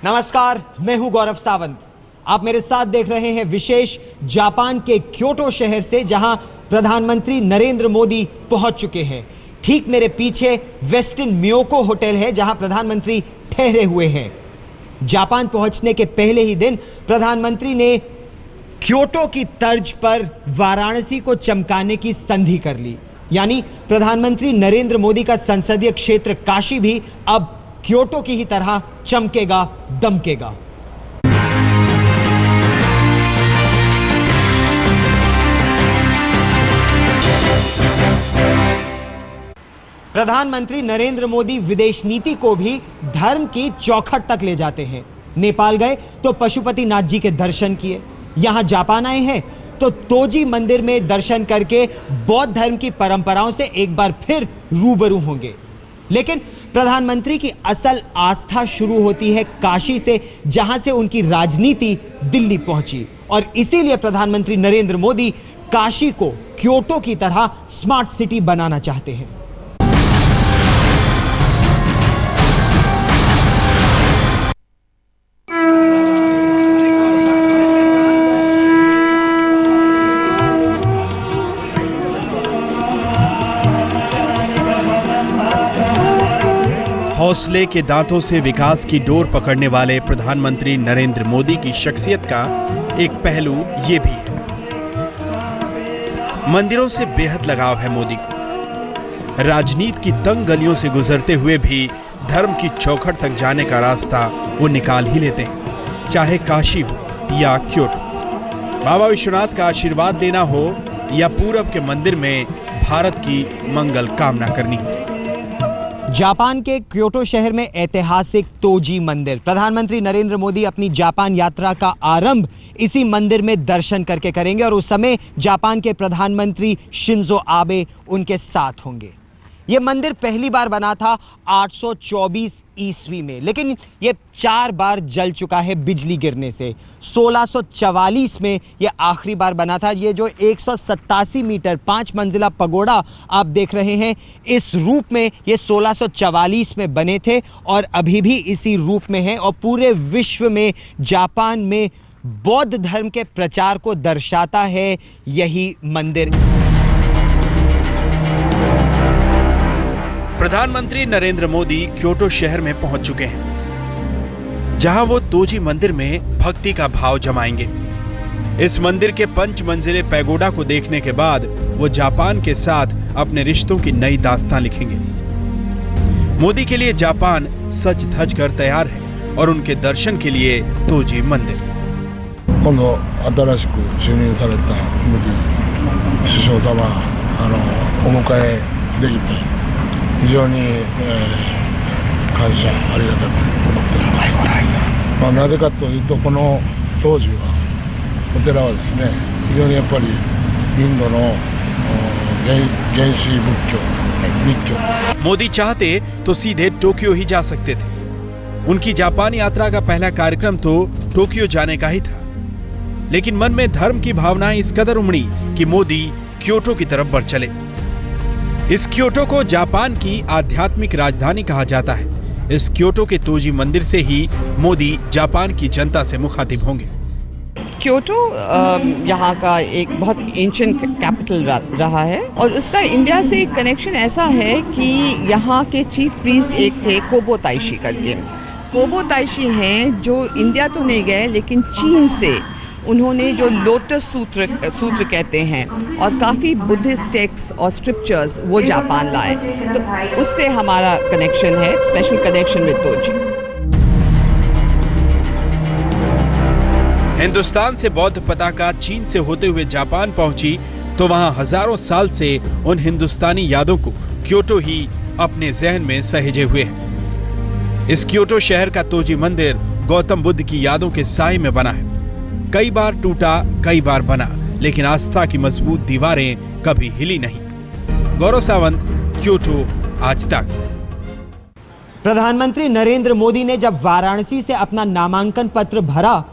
नमस्कार, मैं हूं गौरव सावंत। आप मेरे साथ देख रहे हैं विशेष जापान के क्योटो शहर से, जहां प्रधानमंत्री नरेंद्र मोदी पहुंच चुके हैं। ठीक मेरे पीछे वेस्टिन मियोको होटल है, जहां प्रधानमंत्री ठहरे हुए हैं। जापान पहुंचने के पहले ही दिन प्रधानमंत्री ने क्योटो की तर्ज पर वाराणसी को चमकाने की संधि कर ली। यानी प्रधानमंत्री नरेंद्र मोदी का संसदीय क्षेत्र काशी भी अब क्योटो की ही तरह चमकेगा, दमकेगा। प्रधानमंत्री नरेंद्र मोदी विदेश नीति को भी धर्म की चौखट तक ले जाते हैं। नेपाल गए तो पशुपतिनाथ जी के दर्शन किए, यहां जापान आए हैं तो तोजी मंदिर में दर्शन करके बौद्ध धर्म की परंपराओं से एक बार फिर रूबरू होंगे। लेकिन प्रधानमंत्री की असल आस्था शुरू होती है काशी से, जहां से उनकी राजनीति दिल्ली पहुंची। और इसीलिए प्रधानमंत्री नरेंद्र मोदी काशी को क्योटो की तरह स्मार्ट सिटी बनाना चाहते हैं। हौसले के दांतों से विकास की डोर पकड़ने वाले प्रधानमंत्री नरेंद्र मोदी की शख्सियत का एक पहलू ये भी है। मंदिरों से बेहद लगाव है मोदी को। राजनीति की तंग गलियों से गुजरते हुए भी धर्म की चौखट तक जाने का रास्ता वो निकाल ही लेते हैं, चाहे काशी हो या क्योटो। बाबा विश्वनाथ का आशीर्वाद लेना हो या पूरब के मंदिर में भारत की मंगल कामना करनी हो। जापान के क्योटो शहर में ऐतिहासिक तोजी मंदिर। प्रधानमंत्री नरेंद्र मोदी अपनी जापान यात्रा का आरंभ इसी मंदिर में दर्शन करके करेंगे और उस समय जापान के प्रधानमंत्री शिंजो आबे उनके साथ होंगे। यह मंदिर पहली बार बना था 824 ईस्वी में, लेकिन यह 4 बार जल चुका है बिजली गिरने से। 1644 में यह आखिरी बार बना था। यह जो 187 मीटर 5 मंजिला पगोड़ा आप देख रहे हैं, इस रूप में ये 1644 में बने थे और अभी भी इसी रूप में हैं। और पूरे विश्व में जापान में बौद्ध धर्म के प्रचार को दर्शाता है यही मंदिर। प्रधानमंत्री नरेंद्र मोदी क्योटो शहर में पहुंच चुके हैं, जहां वो तोजी मंदिर में भक्ति का भाव जमाएंगे। इस मंदिर के 5 मंजिले पैगोडा को देखने के बाद वो जापान के साथ अपने रिश्तों की नई दास्तान लिखेंगे। मोदी के लिए जापान सज धज कर तैयार है और उनके दर्शन के लिए तोजी मंदिर। मोदी चाहते तो सीधे टोक्यो ही जा सकते थे। उनकी जापान यात्रा का पहला कार्यक्रम तो टोक्यो जाने का ही था, लेकिन मन में धर्म की भावनाएं इस कदर उमड़ी कि मोदी क्योटो की तरफ बढ़ चले। इस क्योटो को जापान की आध्यात्मिक राजधानी कहा जाता है। इस क्योटो के तोजी मंदिर से ही मोदी जापान की जनता से मुखातिब होंगे। क्योटो यहाँ का एक बहुत एंशिएंट कैपिटल रहा है और उसका इंडिया से कनेक्शन ऐसा है कि यहाँ के चीफ प्रीस्ट एक थे कोबो ताइशी करके। कोबो ताइशी हैं जो इंडिया तो नहीं गए, लेकिन चीन से उन्होंने जो लोटस सूत्र कहते हैं और काफ़ी बुद्धिस्ट टेक्स्ट और स्क्रिप्चर्स वो जापान लाए, तो उससे हमारा कनेक्शन है, special connection with Toji. Hindustan से बौद्ध पताका चीन से होते हुए जापान पहुंची तो वहां हजारों साल से उन हिंदुस्तानी यादों को क्योटो ही अपने जहन में सहेजे हुए है। इस क्योटो शहर का तोजी मंदिर गौतम बुद्ध की यादों के साए में बना है। कई बार टूटा, कई बार बना, लेकिन आस्था की मजबूत दीवारें कभी हिली नहीं। गौरव सावंत, क्योटो, आज तक। प्रधानमंत्री नरेंद्र मोदी ने जब वाराणसी से अपना नामांकन पत्र भरा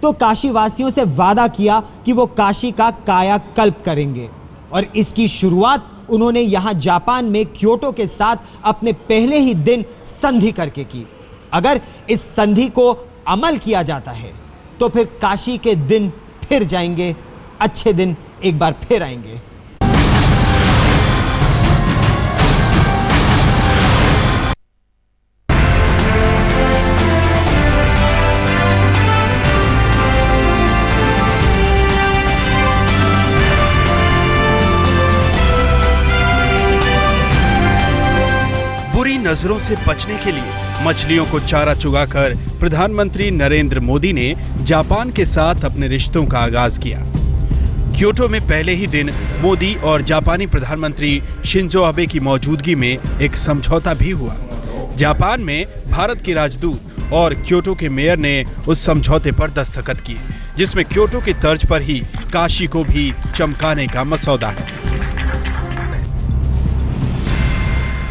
तो काशी वासियों से वादा किया कि वो काशी का कायाकल्प करेंगे। और इसकी शुरुआत उन्होंने यहां जापान में क्योटो के साथ अपने पहले ही दिन संधि करके की। अगर इस संधि को अमल किया जाता है तो फिर काशी के दिन फिर जाएंगे, अच्छे दिन एक बार फिर आएंगे। बुरी नजरों से बचने के लिए मछलियों को चारा चुगाकर प्रधानमंत्री नरेंद्र मोदी ने जापान के साथ अपने रिश्तों का आगाज किया। क्योटो में पहले ही दिन मोदी और जापानी प्रधानमंत्री शिंजो आबे की मौजूदगी में एक समझौता भी हुआ। जापान में भारत के राजदूत और क्योटो के मेयर ने उस समझौते पर दस्तखत किए, जिसमें क्योटो की तर्ज पर ही काशी को भी चमकाने का मसौदा है।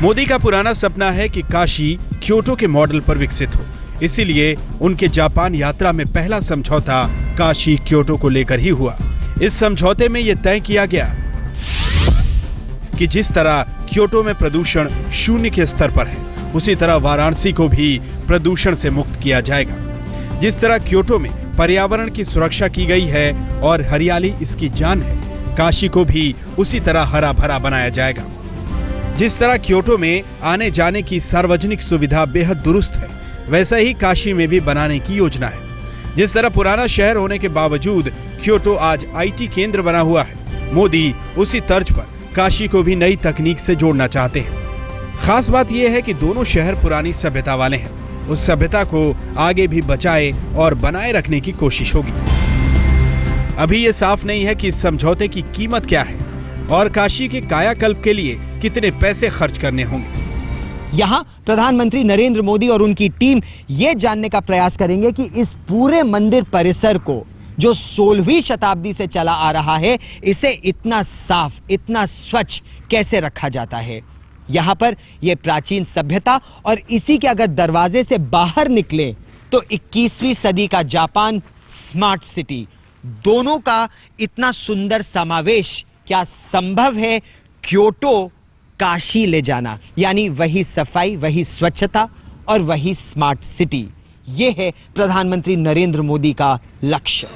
मोदी का पुराना सपना है कि काशी क्योटो के मॉडल पर विकसित हो, इसीलिए उनके जापान यात्रा में पहला समझौता काशी क्योटो को लेकर ही हुआ। इस समझौते में यह तय किया गया कि जिस तरह क्योटो में प्रदूषण शून्य के स्तर पर है, उसी तरह वाराणसी को भी प्रदूषण से मुक्त किया जाएगा। जिस तरह क्योटो में पर्यावरण की सुरक्षा की गई है और हरियाली इसकी जान है, काशी को भी उसी तरह हरा भरा बनाया जाएगा। जिस तरह क्योटो में आने जाने की सार्वजनिक सुविधा बेहद दुरुस्त है, वैसा ही काशी में भी बनाने की योजना है। जिस तरह पुराना शहर होने के बावजूद क्योटो आज आईटी केंद्र बना हुआ है, मोदी उसी तर्ज पर काशी को भी नई तकनीक से जोड़ना चाहते हैं। खास बात यह है कि दोनों शहर पुरानी सभ्यता वाले हैं। उस सभ्यता को आगे भी बचाए और बनाए रखने की कोशिश होगी। अभी ये साफ नहीं है कि इस समझौते की कीमत क्या है और काशी के कायाकल्प के लिए कितने पैसे खर्च करने होंगे। यहां प्रधानमंत्री नरेंद्र मोदी और उनकी टीम यह जानने का प्रयास करेंगे कि इस पूरे मंदिर परिसर को, जो 16वीं शताब्दी से चला आ रहा है, इसे इतना साफ, इतना स्वच्छ कैसे रखा जाता है। यहां पर यह प्राचीन सभ्यता और इसी के अगर दरवाजे से बाहर निकले तो 21वीं सदी का जापान, स्मार्ट सिटी, दोनों का इतना सुंदर समावेश क्या संभव है क्योटो काशी ले जाना, यानी वही सफाई, वही स्वच्छता और वही स्मार्ट सिटी। यह है प्रधानमंत्री नरेंद्र मोदी का लक्ष्य।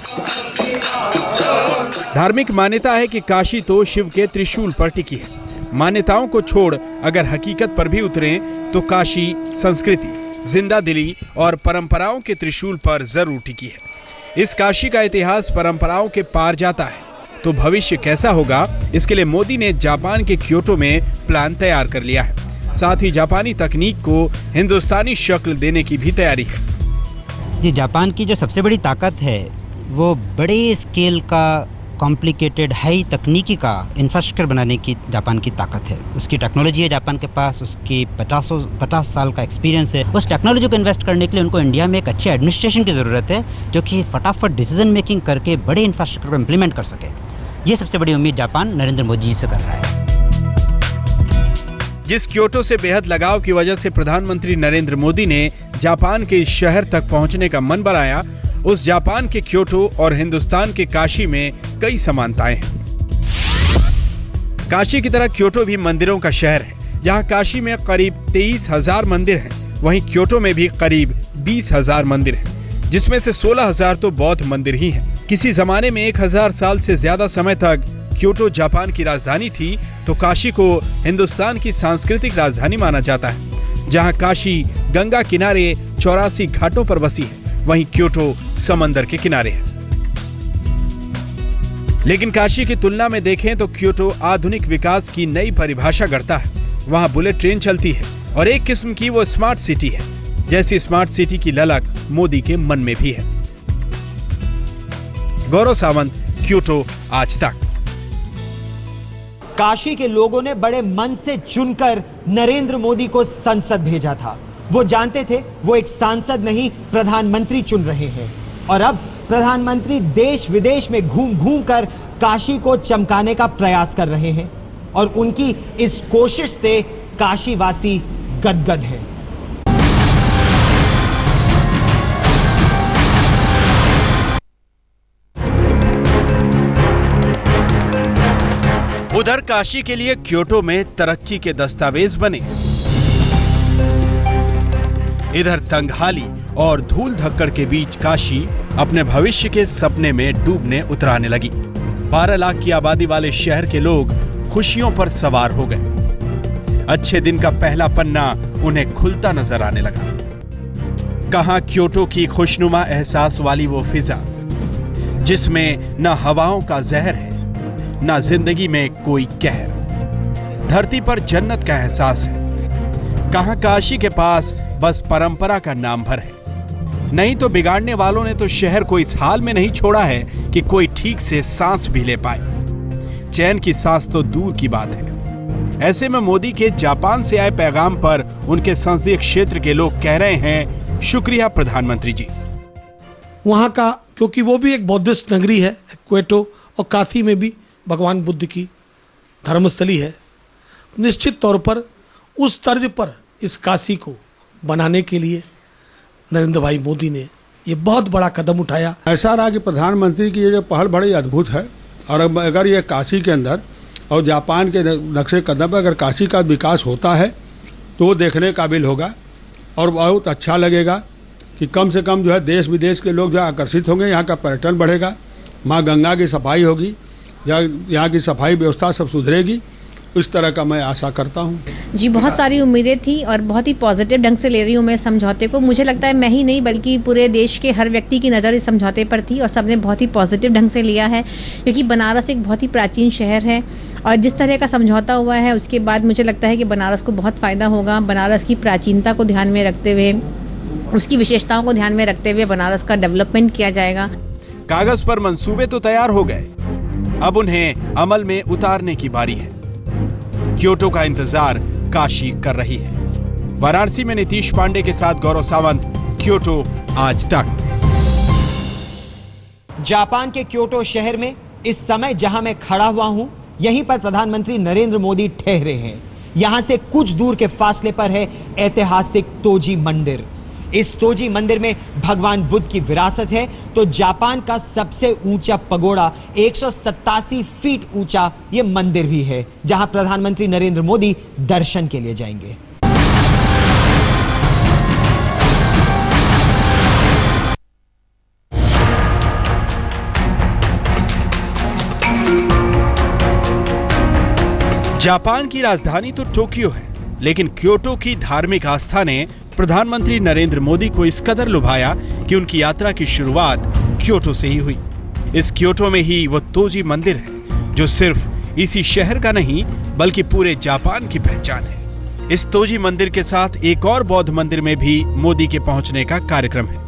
धार्मिक मान्यता है कि काशी तो शिव के त्रिशूल पर टिकी है। मान्यताओं को छोड़ अगर हकीकत पर भी उतरें तो काशी संस्कृति, जिंदादिली और परंपराओं के त्रिशूल पर जरूर टिकी है। इस काशी का इतिहास परंपराओं के पार जाता है, तो भविष्य कैसा होगा, इसके लिए मोदी ने जापान के क्योटो में प्लान तैयार कर लिया है। साथ ही जापानी तकनीक को हिंदुस्तानी शक्ल देने की भी तैयारी है। जी, जापान की जो सबसे बड़ी ताकत है वो बड़े स्केल का कॉम्प्लिकेटेड हाई तकनीकी का इंफ्रास्ट्रक्चर बनाने की जापान की ताकत है। उसकी टेक्नोलॉजी है जापान के पास, उसकी 50 साल का एक्सपीरियंस है। उस टेक्नोलॉजी को इन्वेस्ट करने के लिए उनको इंडिया में एक अच्छे एडमिनिस्ट्रेशन की ज़रूरत है, जो कि फटाफट डिसीजन मेकिंग करके बड़े इंफ्रास्ट्रक्चर को इम्प्लीमेंट कर सके। ये सबसे बड़ी उम्मीद जापान नरेंद्र मोदी जी से कर रहा है। जिस क्योटो से बेहद लगाव की वजह से प्रधानमंत्री नरेंद्र मोदी ने जापान के इस शहर तक पहुंचने का मन बनाया, उस जापान के क्योटो और हिंदुस्तान के काशी में कई समानताएं हैं। काशी की तरह क्योटो भी मंदिरों का शहर है। जहां काशी में करीब 23,000 मंदिर हैं, वहीं क्योटो में भी करीब 20,000 मंदिर हैं, जिसमें से 16,000 तो बौद्ध मंदिर ही हैं। किसी जमाने में 1,000 साल से ज्यादा समय तक क्योटो जापान की राजधानी थी, तो काशी को हिंदुस्तान की सांस्कृतिक राजधानी माना जाता है। जहां काशी गंगा किनारे 84 घाटों पर बसी है, वहीं क्योटो समंदर के किनारे है। लेकिन काशी की तुलना में देखें तो क्योटो आधुनिक विकास की नई परिभाषा गढ़ता है। वहां बुलेट ट्रेन चलती है और एक किस्म की वो स्मार्ट सिटी है, जैसी स्मार्ट सिटी की ललक मोदी के मन में भी है। गौरव सावंत, क्योटो, आज तक। काशी के लोगों ने बड़े मन से चुनकर नरेंद्र मोदी को संसद भेजा था। वो जानते थे वो एक सांसद नहीं, प्रधानमंत्री चुन रहे हैं। और अब प्रधानमंत्री देश विदेश में घूम घूम कर काशी को चमकाने का प्रयास कर रहे हैं और उनकी इस कोशिश से काशीवासी गदगद हैं। उधर काशी के लिए क्योटो में तरक्की के दस्तावेज बने। इधर तंगहाली और धूल धक्कड़ के बीच काशी अपने भविष्य के सपने में डूबने उतराने लगी। 12 लाख की आबादी वाले शहर के लोग खुशियों पर सवार हो गए। अच्छे दिन का पहला पन्ना उन्हें खुलता नजर आने लगा। कहां क्योटो की खुशनुमा एहसास वाली वो फिजा जिसमें न हवाओं का जहर है, न जिंदगी में कोई कहर। धरती पर जन्नत का एहसास है। कहां काशी के पास बस परंपरा का नाम भर है। नहीं तो बिगाड़ने वालों ने तो शहर को इस हाल में नहीं छोड़ा है कि कोई ठीक से सांस भी ले पाए। चैन की सांस तो दूर की बात है। ऐसे में मोदी के जापान से आए पैगाम पर उनके संसदीय क्षेत्र के लोग कह रहे हैं, शुक्रिया प्रधानमंत्री जी। वहाँ का, क्योंकि वो भी एक बौद्धिस्ट नगरी है क्योटो, और काशी में भी भगवान बुद्ध की धर्मस्थली है। निश्चित तौर पर उस तर्ज पर इस काशी को बनाने के लिए नरेंद्र भाई मोदी ने ये बहुत बड़ा कदम उठाया। ऐसा रहा कि प्रधानमंत्री की ये जो पहल बड़ी अद्भुत है, और अगर ये काशी के अंदर और जापान के नक्शे कदम पर अगर काशी का विकास होता है तो वो देखने काबिल होगा और बहुत अच्छा लगेगा कि कम से कम जो है देश विदेश के लोग जो आकर्षित होंगे। यहाँ का पर्यटन बढ़ेगा, माँ गंगा की सफाई होगी, यहाँ की सफाई व्यवस्था सब सुधरेगी। इस तरह का मैं आशा करता हूँ जी। बहुत सारी उम्मीदें थी और बहुत ही पॉजिटिव ढंग से ले रही हूँ मैं समझौते को। मुझे लगता है मैं ही नहीं बल्कि पूरे देश के हर व्यक्ति की नज़र इस समझौते पर थी और सबने बहुत ही पॉजिटिव ढंग से लिया है, क्योंकि बनारस एक बहुत ही प्राचीन शहर है और जिस तरह का समझौता हुआ है उसके बाद मुझे लगता है कि बनारस को बहुत फ़ायदा होगा। बनारस की प्राचीनता को ध्यान में रखते हुए, उसकी विशेषताओं को ध्यान में रखते हुए बनारस का डेवलपमेंट किया जाएगा। कागज पर मंसूबे तो तैयार हो गए, अब उन्हें अमल में उतारने की बारी है। क्योटो का इंतजार काशी कर रही है। वाराणसी में नीतीश पांडे के साथ गौरव सावंत, क्योटो आज तक। जापान के क्योटो शहर में इस समय जहां मैं खड़ा हुआ हूं, यहीं पर प्रधानमंत्री नरेंद्र मोदी ठहरे हैं। यहां से कुछ दूर के फासले पर है ऐतिहासिक तोजी मंदिर। इस तोजी मंदिर में भगवान बुद्ध की विरासत है, तो जापान का सबसे ऊंचा पगोड़ा 187 फीट ऊंचा यह मंदिर भी है, जहां प्रधानमंत्री नरेंद्र मोदी दर्शन के लिए जाएंगे। जापान की राजधानी तो टोक्यो है, लेकिन क्योटो की धार्मिक आस्था ने प्रधानमंत्री नरेंद्र मोदी को इस कदर लुभाया कि उनकी यात्रा की शुरुआत क्योटो से ही हुई। इस क्योटो में ही वो तोजी मंदिर है जो सिर्फ इसी शहर का नहीं बल्कि पूरे जापान की पहचान है। इस तोजी मंदिर के साथ एक और बौद्ध मंदिर में भी मोदी के पहुंचने का कार्यक्रम है।